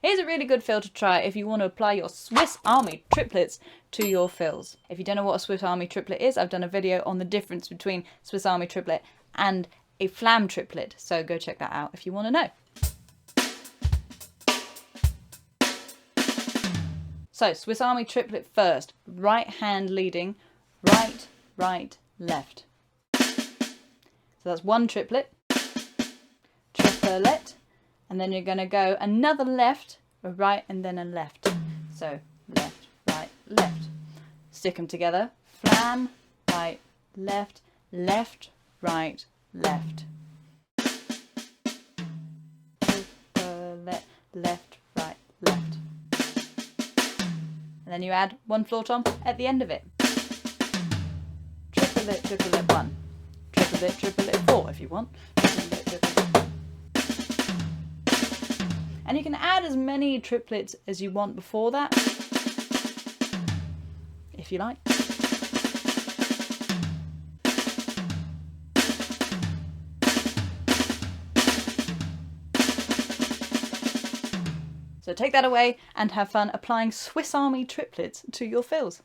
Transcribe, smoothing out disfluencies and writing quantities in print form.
Here's a really good fill to try if you want to apply your Swiss Army triplets to your fills. If you don't know what a Swiss Army triplet is, I've done a video on the difference between Swiss Army triplet and a flam triplet, so go check that out if you want to know. So, Swiss Army triplet first, right hand leading, right, right, left. So that's one triplet, triplet, and then you're going to go another left, a right, and then a left. So left, right, left. Stick them together, flam, right, left, left, right, left. Triplet, left, right, left. And then you add one floor tom at the end of it. Triplet, triplet, 1. Triplet, triplet, 4 if you want. Triplet, triplet. And you can add as many triplets as you want before that, if you like. So take that away and have fun applying Swiss Army triplets to your fills.